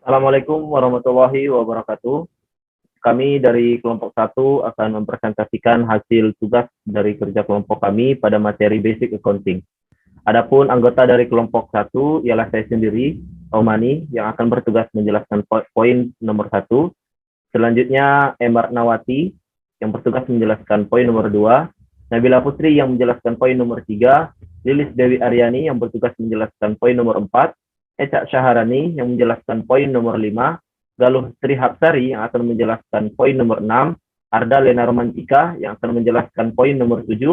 Assalamualaikum warahmatullahi wabarakatuh. Kami dari kelompok 1 akan mempresentasikan hasil tugas dari kerja kelompok kami pada materi Basic Accounting. Adapun anggota dari kelompok 1 ialah saya sendiri, Omani, yang akan bertugas menjelaskan poin nomor 1. Selanjutnya, Emar Nawati, yang bertugas menjelaskan poin nomor 2. Nabila Putri yang menjelaskan poin nomor 3. Lilis Dewi Aryani yang bertugas menjelaskan poin nomor 4. Eca Syaharani yang menjelaskan poin nomor 5, Galuh Sri Hapsari yang akan menjelaskan poin nomor 6, Arda Lena Romantika yang akan menjelaskan poin nomor 7,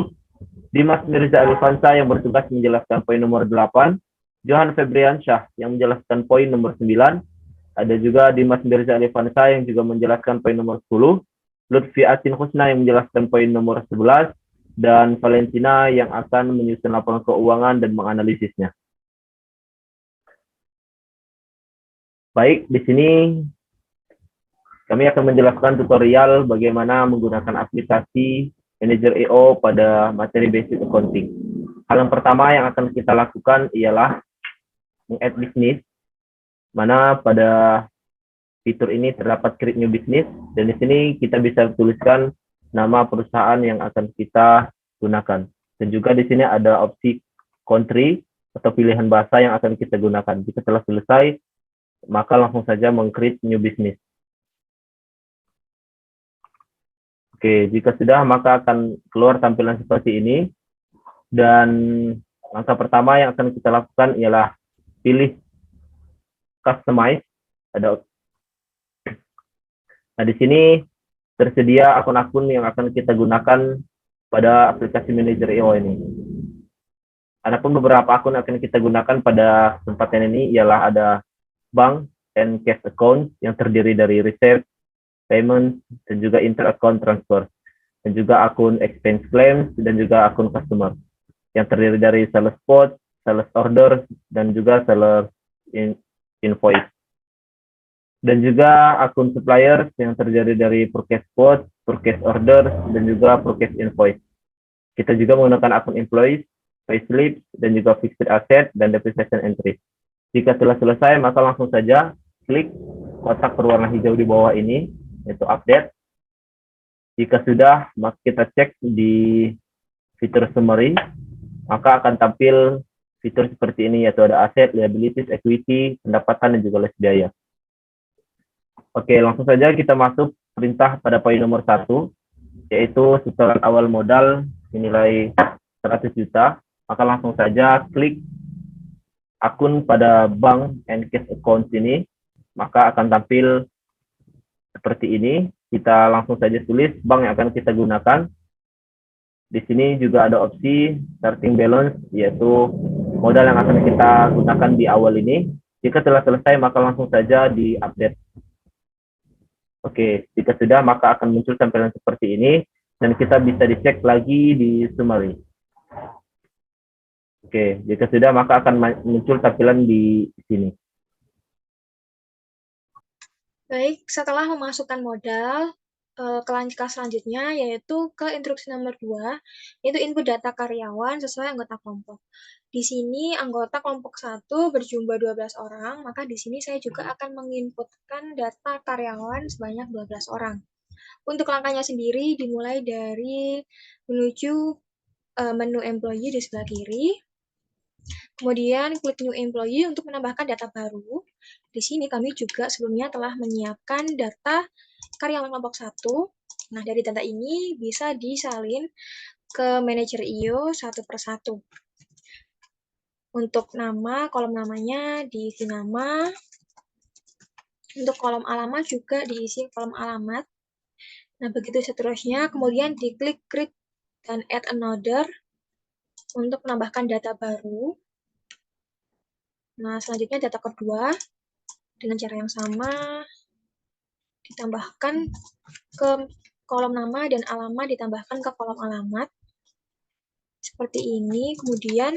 Dimas Mirza Alfansa yang bertugas menjelaskan poin nomor 8, Johan Febriansyah yang menjelaskan poin nomor 9, ada juga Dimas Mirza Alfansa yang juga menjelaskan poin nomor 10, Lutfi Atin Husna yang menjelaskan poin nomor 11, dan Valentina yang akan menyusun laporan keuangan dan menganalisisnya. Baik, di sini kami akan menjelaskan tutorial bagaimana menggunakan aplikasi Manager EO pada materi Basic Accounting. Hal yang pertama yang akan kita lakukan ialah meng-add bisnis, mana pada fitur ini terdapat create new business, dan di sini kita bisa tuliskan nama perusahaan yang akan kita gunakan. Dan juga di sini ada opsi country atau pilihan bahasa yang akan kita gunakan. Jika telah selesai, maka langsung saja meng-create new business. Oke, jika sudah maka akan keluar tampilan seperti ini. Dan langkah pertama yang akan kita lakukan ialah pilih customize. Nah, di sini tersedia akun-akun yang akan kita gunakan pada aplikasi Manager EO ini. Adapun beberapa akun yang akan kita gunakan pada kesempatan ini ialah ada bank and cash account yang terdiri dari receipt, payment, dan juga inter-account transfer. Dan juga akun expense claims dan juga akun customer yang terdiri dari sales spot, sales order, dan juga seller invoice. Dan juga akun supplier yang terdiri dari purchase quote, purchase order, dan juga purchase invoice. Kita juga menggunakan akun employees, payslip, dan juga fixed asset dan depreciation entry. Jika telah selesai, maka langsung saja klik kotak berwarna hijau di bawah ini, yaitu update. Jika sudah, maka kita cek di fitur summary, maka akan tampil fitur seperti ini, yaitu ada aset, liabilities, equity, pendapatan, dan juga less biaya. Oke, langsung saja kita masuk perintah pada poin nomor 1, yaitu setoran awal modal senilai 100 juta. Maka langsung saja klik akun pada bank and cash account ini, maka akan tampil seperti ini. Kita langsung saja tulis bank yang akan kita gunakan. Di sini juga ada opsi starting balance, yaitu modal yang akan kita gunakan di awal ini. Jika telah selesai, maka langsung saja di-update. Oke, jika sudah, maka akan muncul tampilan seperti ini, dan kita bisa dicek lagi di summary. Oke, jika sudah, maka akan muncul tampilan di sini. Baik, setelah memasukkan modal, ke langkah selanjutnya yaitu ke instruksi nomor 2, yaitu input data karyawan sesuai anggota kelompok. Di sini anggota kelompok 1 berjumlah 12 orang, maka di sini saya juga akan menginputkan data karyawan sebanyak 12 orang. Untuk langkahnya sendiri dimulai dari menuju menu employee di sebelah kiri, kemudian klik new employee untuk menambahkan data baru. Di sini kami juga sebelumnya telah menyiapkan data karyawan kelompok 1. Nah, dari data ini bisa disalin ke manajer IO satu per satu. Untuk nama, kolom namanya diisi nama. Untuk kolom alamat juga diisi kolom alamat. Nah, begitu seterusnya. Kemudian diklik create dan add another untuk menambahkan data baru. Nah, selanjutnya data kedua dengan cara yang sama ditambahkan ke kolom nama dan alamat ditambahkan ke kolom alamat seperti ini, kemudian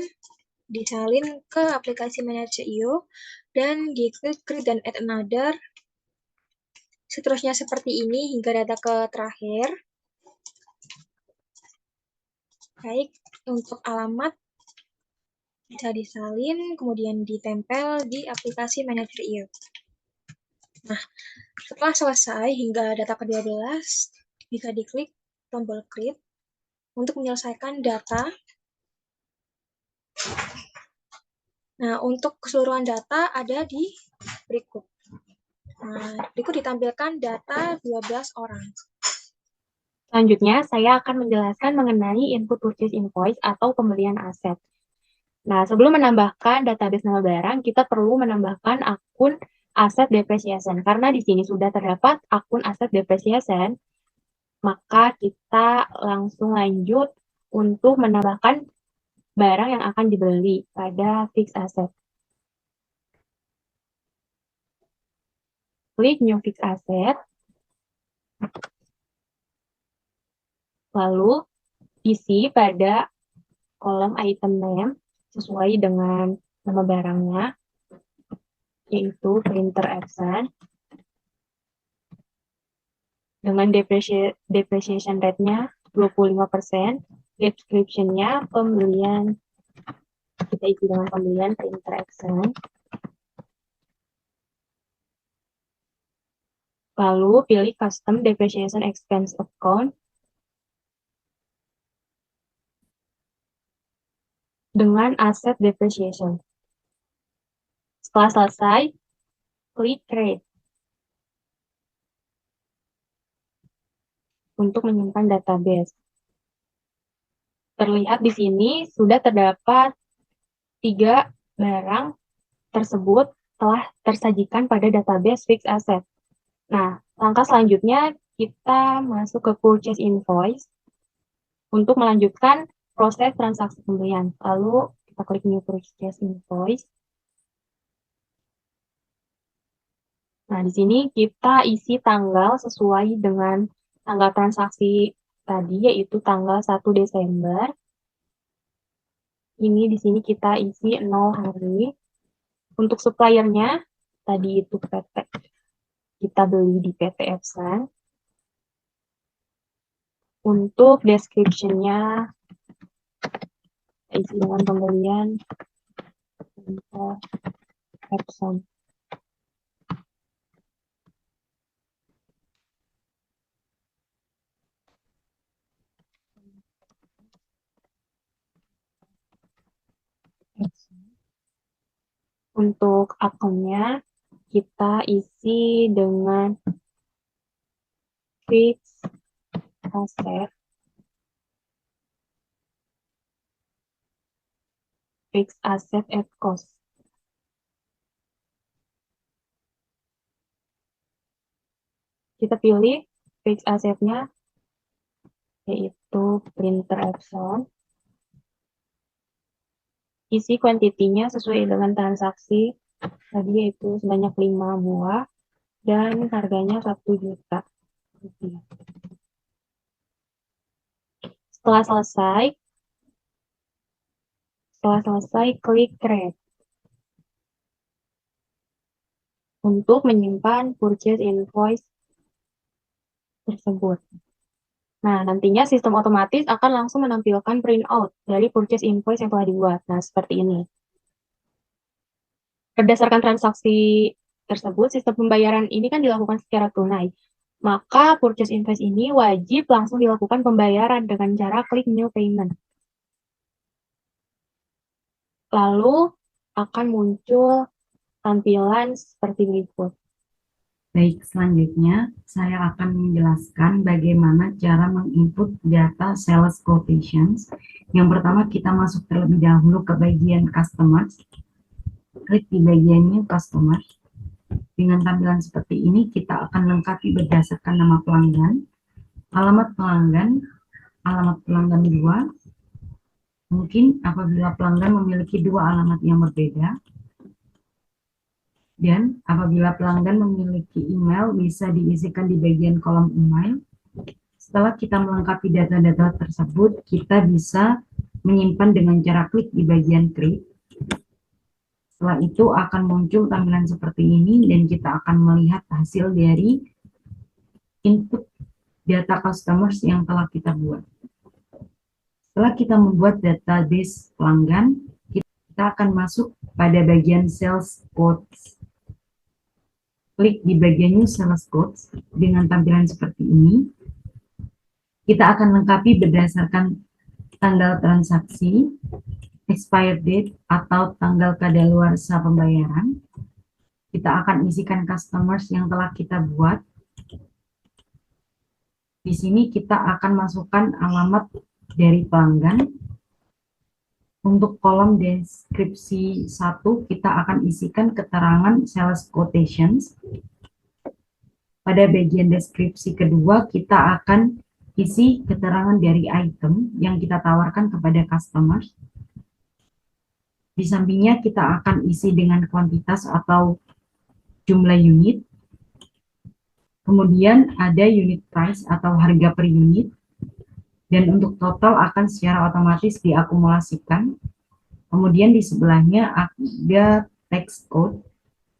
disalin ke aplikasi Manager IO dan diklik create dan add another. Seterusnya seperti ini hingga data ke terakhir. Baik, untuk alamat bisa disalin kemudian ditempel di aplikasi Manager IO. Nah, setelah selesai hingga data ke-12, bisa diklik tombol create untuk menyelesaikan data. Nah, untuk keseluruhan data ada di berikut. Nah, berikut ditampilkan data 12 orang. Selanjutnya, saya akan menjelaskan mengenai input purchase invoice atau pembelian aset. Nah, sebelum menambahkan database nama barang, kita perlu menambahkan akun aset depreciation. Karena di sini sudah terdapat akun aset depreciation, maka kita langsung lanjut untuk menambahkan barang yang akan dibeli pada fixed asset. Klik New Fixed Asset, lalu isi pada kolom item name sesuai dengan nama barangnya, yaitu printer Epson, dengan depreciation rate-nya 25%, description-nya pembelian, kita isi dengan pembelian printer Epson. Lalu pilih Custom Depreciation Expense Account dengan Asset Depreciation. Setelah selesai, klik Create untuk menyimpan database. Terlihat di sini sudah terdapat 3 barang tersebut telah tersajikan pada database fixed asset. Nah, langkah selanjutnya kita masuk ke purchase invoice untuk melanjutkan proses transaksi pembelian. Lalu kita klik new purchase invoice. Nah, di sini kita isi tanggal sesuai dengan tanggal transaksi tadi, yaitu tanggal 1 Desember. Ini di sini kita isi 0 hari. Untuk suppliernya, tadi itu PT. Kita beli di PT Epson. Untuk description-nya, isi dengan pembelian untuk Epson. Untuk akunnya, kita isi dengan fixed asset, at cost. Kita pilih fixed asset-nya, yaitu printer Epson. Isi kuantitinya sesuai dengan transaksi tadi, yaitu sebanyak 5 buah, dan harganya 1 juta rupiah. Setelah selesai, klik Create untuk menyimpan purchase invoice tersebut. Nah, nantinya sistem otomatis akan langsung menampilkan printout dari purchase invoice yang telah dibuat. Nah, seperti ini. Berdasarkan transaksi tersebut, sistem pembayaran ini kan dilakukan secara tunai. Maka purchase invoice ini wajib langsung dilakukan pembayaran dengan cara klik New Payment. Lalu akan muncul tampilan seperti berikut. Baik, selanjutnya saya akan menjelaskan bagaimana cara menginput data sales quotations. Yang pertama, kita masuk terlebih dahulu ke bagian customers. Klik di bagian new customer. Dengan tampilan seperti ini, kita akan lengkapi berdasarkan nama pelanggan, alamat pelanggan 2. Mungkin apabila pelanggan memiliki 2 alamat yang berbeda. Dan apabila pelanggan memiliki email, bisa diisikan di bagian kolom email. Setelah kita melengkapi data-data tersebut, kita bisa menyimpan dengan cara klik di bagian create. Setelah itu akan muncul tampilan seperti ini, dan kita akan melihat hasil dari input data customers yang telah kita buat. Setelah kita membuat database pelanggan, kita akan masuk pada bagian sales quotes. klik di bagian New Sales Quotes dengan tampilan seperti ini. Kita akan lengkapi berdasarkan tanggal transaksi, expired date atau tanggal kadaluarsa pembayaran. Kita akan isikan customers yang telah kita buat. Di sini kita akan masukkan alamat dari pelanggan. Untuk kolom deskripsi 1, kita akan isikan keterangan sales quotations. Pada bagian deskripsi kedua, kita akan isi keterangan dari item yang kita tawarkan kepada customers. Di sampingnya kita akan isi dengan kuantitas atau jumlah unit. Kemudian ada unit price atau harga per unit. Dan untuk total akan secara otomatis diakumulasikan. Kemudian di sebelahnya ada tax code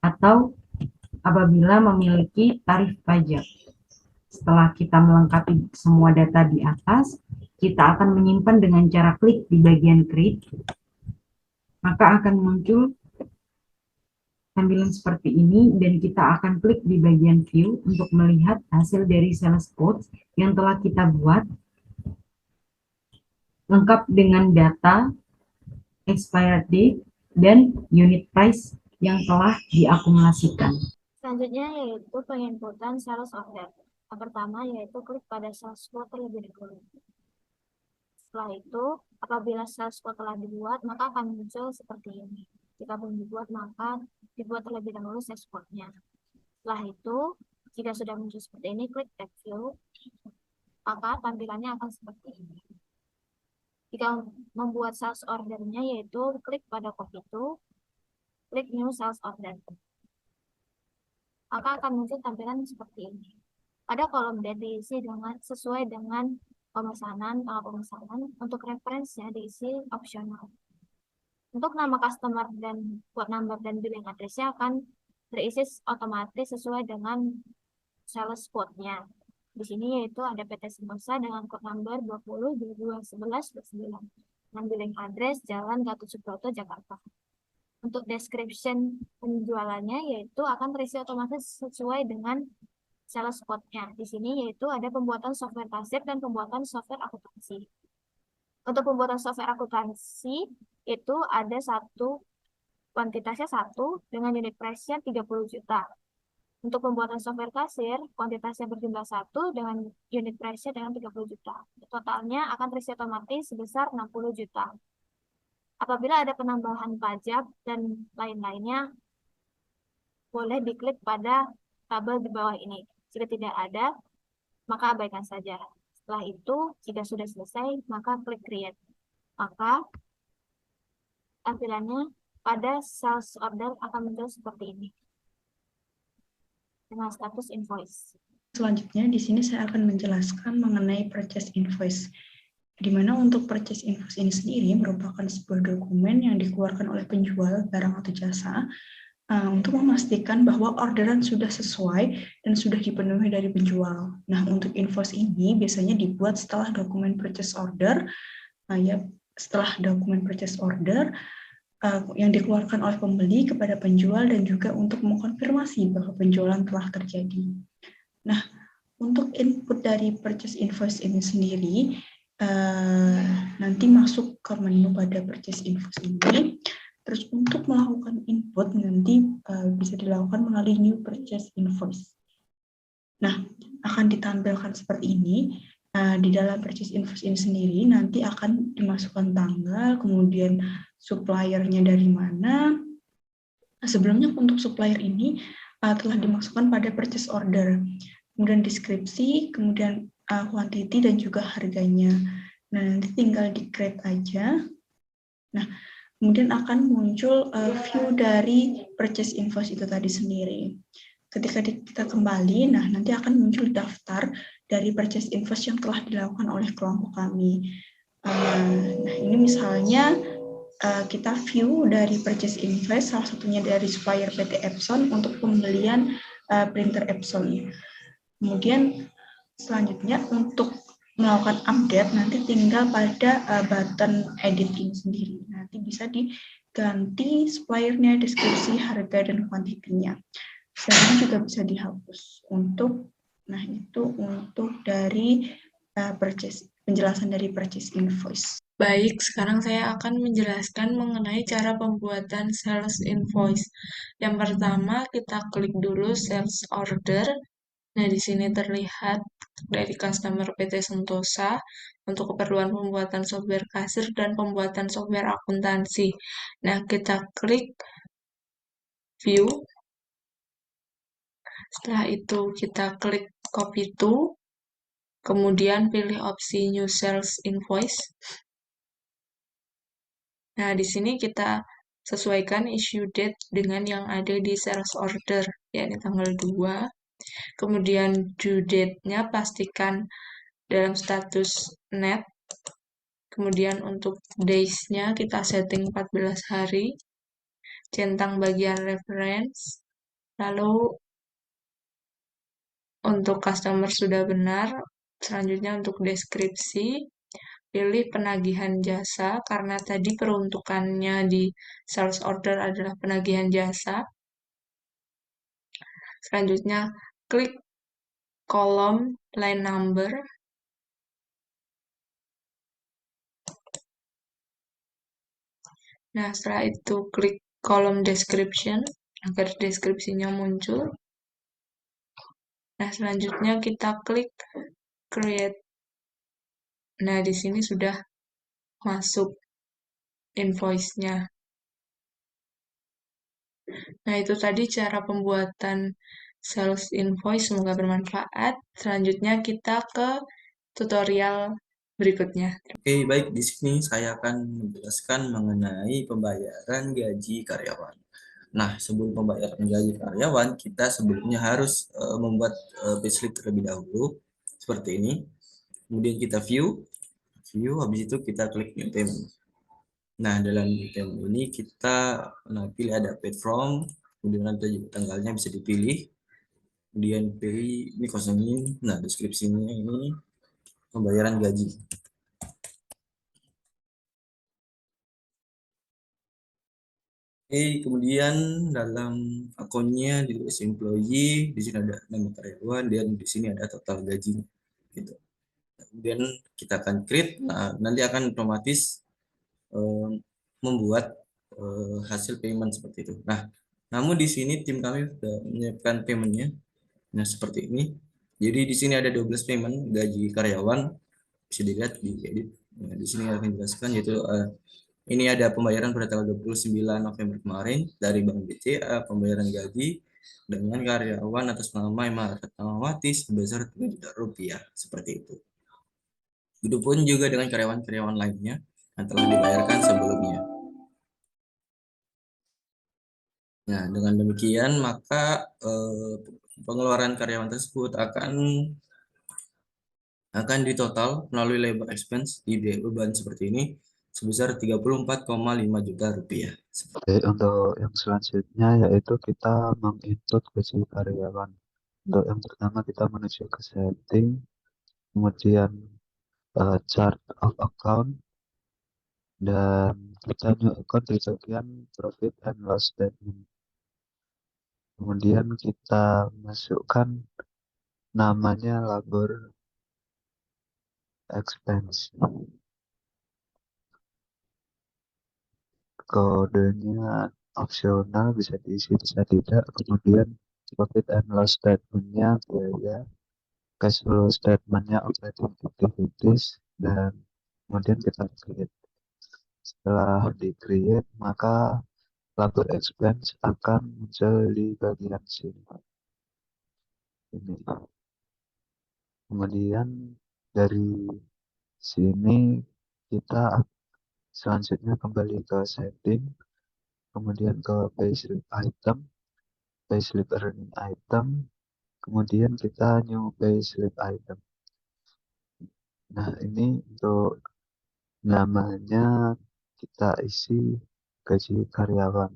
atau apabila memiliki tarif pajak. Setelah kita melengkapi semua data di atas, kita akan menyimpan dengan cara klik di bagian create. Maka akan muncul tampilan seperti ini dan kita akan klik di bagian view untuk melihat hasil dari sales quotes yang telah kita buat, lengkap dengan data, expired date, dan unit price yang telah diakumulasikan. Selanjutnya yaitu penginputan sales order. Yang pertama yaitu klik pada sales quote terlebih dahulu. Setelah itu, apabila sales quote telah dibuat, maka akan muncul seperti ini. Jika belum dibuat, maka dibuat terlebih dahulu sales quote-nya. Setelah itu, jika sudah muncul seperti ini, klik tab view, maka tampilannya akan seperti ini. Jika membuat sales order-nya yaitu klik pada copy to, klik new sales order. Maka akan muncul tampilan seperti ini. Pada kolom date diisi sesuai dengan pemesanan, tanggal pemesanan. Untuk referensinya diisi opsional. Untuk nama customer dan quote number dan billing address-nya akan terisi otomatis sesuai dengan sales quote-nya. Di sini yaitu ada PT Simosa dengan quote number 20221129 dan billing address Jalan Gatot Subroto, Jakarta. Untuk description penjualannya yaitu akan terisi otomatis sesuai dengan sales quote-nya. Di sini yaitu ada pembuatan software kasir dan pembuatan software akuntansi. Untuk pembuatan software akuntansi itu ada kuantitasnya 1 dengan unit price-nya 30 juta. Untuk pembuatan software kasir, kuantitasnya berjumlah 1 dengan unit price-nya dengan 30 juta. Totalnya akan terisi otomatis sebesar 60 juta. Apabila ada penambahan pajak dan lain-lainnya, boleh diklik pada tabel di bawah ini. Jika tidak ada, maka abaikan saja. Setelah itu, jika sudah selesai, maka klik create. Maka tampilannya pada sales order akan muncul seperti ini dengan status invoice. Selanjutnya, di sini saya akan menjelaskan mengenai purchase invoice. Di mana untuk purchase invoice ini sendiri merupakan sebuah dokumen yang dikeluarkan oleh penjual barang atau jasa untuk memastikan bahwa orderan sudah sesuai dan sudah dipenuhi dari penjual. Nah, untuk invoice ini biasanya dibuat setelah dokumen purchase order, setelah dokumen purchase order yang dikeluarkan oleh pembeli kepada penjual dan juga untuk mengkonfirmasi bahwa penjualan telah terjadi. Nah, untuk input dari purchase invoice ini sendiri, nanti masuk ke menu pada purchase invoice ini. Terus untuk melakukan input nanti bisa dilakukan melalui new purchase invoice. Nah, akan ditampilkan seperti ini. Di dalam purchase invoice ini sendiri nanti akan dimasukkan tanggal, kemudian suppliernya dari mana. Sebelumnya untuk supplier ini telah dimasukkan pada purchase order, kemudian deskripsi, kemudian quantity dan juga harganya. Nah, nanti tinggal di-create aja. Nah, kemudian akan muncul view dari purchase invoice itu tadi sendiri. Ketika kita kembali, nah nanti akan muncul daftar dari purchase invoice yang telah dilakukan oleh kelompok kami. Nah, ini misalnya kita view dari purchase invoice, salah satunya dari supplier PT Epson untuk pembelian printer Epson. Kemudian selanjutnya untuk melakukan update nanti tinggal pada button edit ini sendiri. Nanti bisa diganti suppliernya, deskripsi, harga, dan kuantitinya. Selnya juga bisa dihapus untuk dari penjelasan dari purchase invoice. Baik, sekarang saya akan menjelaskan mengenai cara pembuatan sales invoice. Yang pertama, kita klik dulu sales order. Nah, di sini terlihat dari customer PT Sentosa untuk keperluan pembuatan software kasir dan pembuatan software akuntansi. Nah, kita klik view. Setelah itu kita klik copy to, kemudian pilih opsi new sales invoice. Nah, di sini kita sesuaikan issue date dengan yang ada di sales order, yakni tanggal 2. Kemudian due date-nya pastikan dalam status net. Kemudian untuk days-nya kita setting 14 hari. Centang bagian reference. Lalu untuk customer sudah benar. Selanjutnya untuk deskripsi, pilih penagihan jasa karena tadi peruntukannya di sales order adalah penagihan jasa. Selanjutnya klik kolom line number. Nah, setelah itu klik kolom description agar deskripsinya muncul. Nah, selanjutnya kita klik create. Nah, di sini sudah masuk invoice-nya. Nah, itu tadi cara pembuatan sales invoice. Semoga bermanfaat. Selanjutnya kita ke tutorial berikutnya. Oke, baik. Di sini saya akan menjelaskan mengenai pembayaran gaji karyawan. Nah, sebelum pembayaran gaji karyawan, kita sebelumnya harus membuat payslip terlebih dahulu, seperti ini. Kemudian kita view, habis itu kita klik new payment. Nah, dalam new payment ini kita pilih ada paid from, kemudian nanti tanggalnya bisa dipilih. Kemudian pilih ini kosongin. Nah, deskripsinya ini pembayaran gaji. Oke, kemudian dalam akunnya ditulis employee, di sini ada nama karyawan, dan di sini ada total gajinya. Gitu. Kemudian kita akan create, nah, nanti akan otomatis membuat hasil payment seperti itu. Nah, namun di sini tim kami sudah menyiapkan paymentnya. Nah, seperti ini. Jadi di sini ada 12 payment gaji karyawan, bisa dilihat di edit. Nah, di sini akan dijelaskan yaitu ini ada pembayaran pada tanggal 29 November kemarin dari Bank BCA, pembayaran gaji dengan karyawan atas nama Emma Ratnawati sebesar 3 juta rupiah, seperti itu. Begitu pun juga dengan karyawan-karyawan lainnya yang telah dibayarkan sebelumnya. Nah, dengan demikian maka pengeluaran karyawan tersebut akan ditotal melalui labor expense di biaya beban seperti ini sebesar 34,5 juta rupiah. Oke, untuk yang selanjutnya yaitu kita menginput gaji karyawan. Untuk yang pertama kita menuju ke setting, kemudian chart of account, dan kita new account di bagian profit and loss statement. Kemudian kita masukkan namanya labor expense. Kodenya opsional, bisa diisi bisa tidak. Kemudian profit and loss statement-nya biaya, cash flow statement-nya operating activities, dan kemudian kita create. Setelah di create maka labor expense akan muncul di bagian sini. Ini. Kemudian dari sini kita selanjutnya kembali ke setting, kemudian ke payslip item, payslip earning item, kemudian kita new payslip item. Nah, ini untuk namanya kita isi gaji karyawan.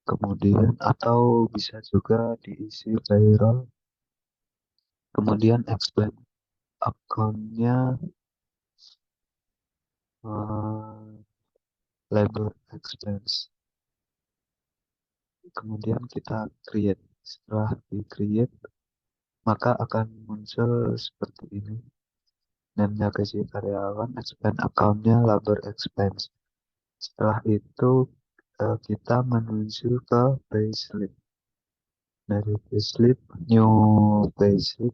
Kemudian atau bisa juga diisi payroll. Kemudian expense account-nya labor expense. Kemudian kita create. Setelah di create, maka akan muncul seperti ini. Name-nya gaji karyawan, expense account-nya labor expense. Setelah itu kita menuju ke payslip. Dari payslip, new payslip,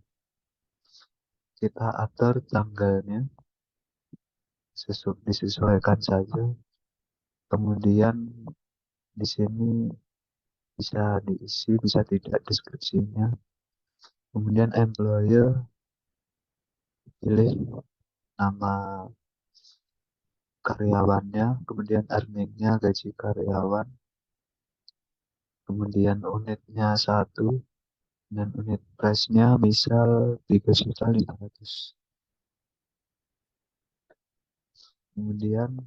kita atur tanggalnya, disesuaikan saja. Kemudian di sini bisa diisi, bisa tidak deskripsinya. Kemudian employer, pilih nama karyawannya, kemudian earning-nya gaji karyawan, kemudian unitnya 1, dan unit price-nya misal 3.500.000. Kemudian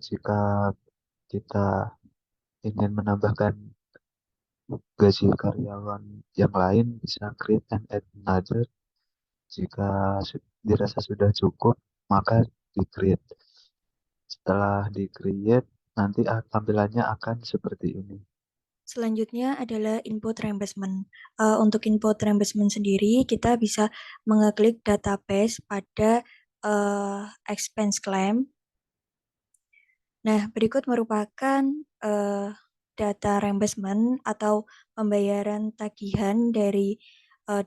jika kita ingin menambahkan gaji karyawan yang lain, bisa create and add another. Jika dirasa sudah cukup, maka di-create. Setelah di-create, nanti tampilannya akan seperti ini. Selanjutnya adalah input reimbursement. Untuk input reimbursement sendiri, kita bisa mengeklik database pada expense claim. Nah, berikut merupakan data reimbursement atau pembayaran tagihan dari 12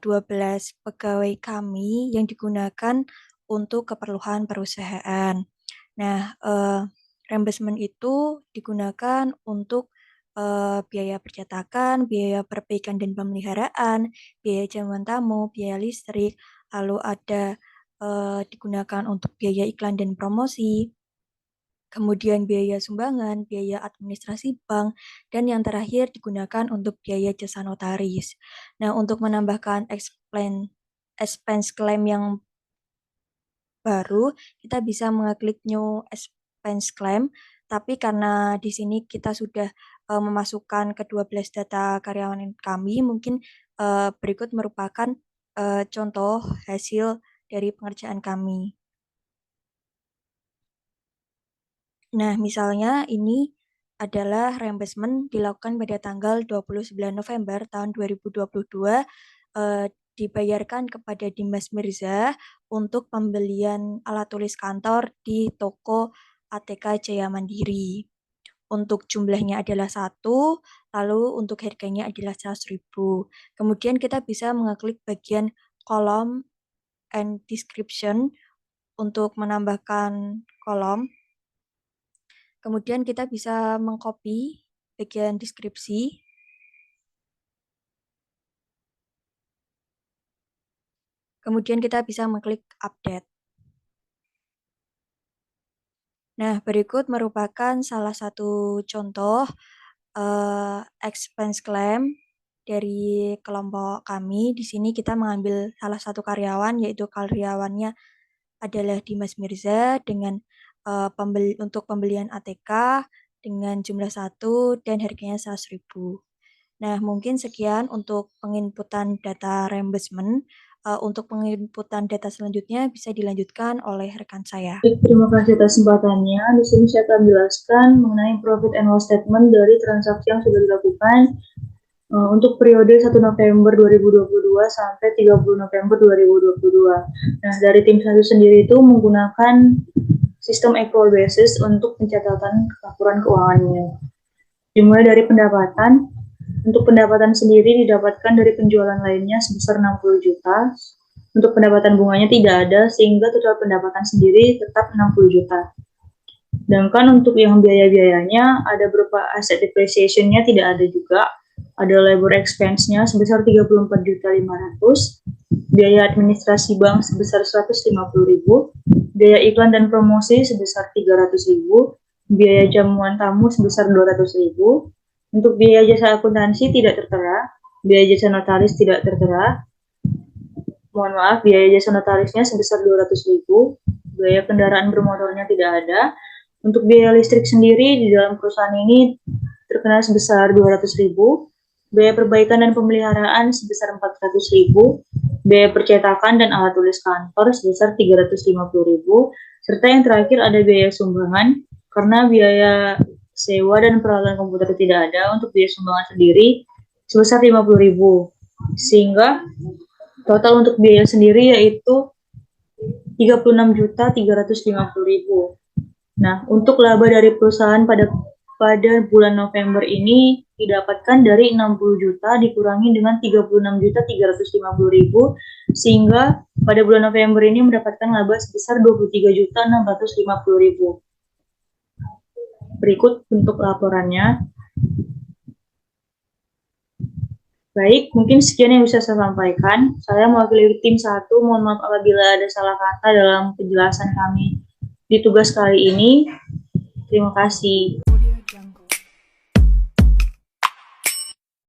pegawai kami yang digunakan untuk keperluan perusahaan. Nah, reimbursement itu digunakan untuk biaya percetakan, biaya perbaikan dan pemeliharaan, biaya jamuan tamu, biaya listrik, lalu ada digunakan untuk biaya iklan dan promosi, kemudian biaya sumbangan, biaya administrasi bank, dan yang terakhir digunakan untuk biaya jasa notaris. Nah, untuk menambahkan expense claim yang baru, kita bisa mengeklik new expense claim, tapi karena di sini kita sudah memasukkan ke-12 data karyawan kami, mungkin berikut merupakan contoh hasil dari pengerjaan kami. Nah, misalnya ini adalah reimbursement dilakukan pada tanggal 29 November tahun 2022, dibayarkan kepada Dimas Mirza untuk pembelian alat tulis kantor di toko ATK Jaya Mandiri. Untuk jumlahnya adalah 1, lalu untuk harganya adalah 100.000. Kemudian kita bisa mengeklik bagian kolom and description untuk menambahkan kolom. Kemudian kita bisa mengcopy bagian deskripsi. Kemudian kita bisa mengklik update. Nah, berikut merupakan salah satu contoh expense claim dari kelompok kami. Di sini kita mengambil salah satu karyawan, yaitu karyawannya adalah Dimas Mirza dengan untuk pembelian ATK dengan jumlah 1 dan harganya 100.000. Nah, mungkin sekian untuk penginputan data reimbursement. Untuk penginputan data selanjutnya bisa dilanjutkan oleh rekan saya. Terima kasih atas kesempatannya. Di sini saya akan menjelaskan mengenai profit and loss statement dari transaksi yang sudah dilakukan untuk periode 1 November 2022 sampai 30 November 2022. Nah, dari tim satu sendiri itu menggunakan sistem accrual basis untuk pencatatan laporan keuangannya. Dimulai dari pendapatan. Untuk pendapatan sendiri didapatkan dari penjualan lainnya sebesar 60 juta. Untuk pendapatan bunganya tidak ada, sehingga total pendapatan sendiri tetap 60 juta. Sedangkan untuk yang biaya-biayanya ada berupa asset depreciation-nya tidak ada juga. Ada labor expense-nya sebesar 34.500.000, biaya administrasi bank sebesar 150.000, biaya iklan dan promosi sebesar 300.000, biaya jamuan tamu sebesar 200.000. Untuk biaya jasa akuntansi tidak tertera, biaya jasa notaris tidak tertera. Mohon maaf, biaya jasa notarisnya sebesar 200.000, biaya kendaraan bermotornya tidak ada. Untuk biaya listrik sendiri di dalam perusahaan ini terkena sebesar 200.000, biaya perbaikan dan pemeliharaan sebesar 400.000, biaya percetakan dan alat tulis kantor sebesar 350.000, serta yang terakhir ada biaya sumbangan karena biaya sewa dan peralatan komputer tidak ada untuk biaya sumbangan sendiri sebesar 50.000. Sehingga total untuk biaya sendiri yaitu 36.350.000. Nah, untuk laba dari perusahaan pada bulan November ini didapatkan dari 60 juta dikurangi dengan 36.350.000 sehingga pada bulan November ini mendapatkan laba sebesar 23.650.000. Berikut untuk laporannya. Baik, mungkin sekian yang bisa saya sampaikan. Saya mewakili tim 1, mohon maaf apabila ada salah kata dalam penjelasan kami di tugas kali ini. Terima kasih.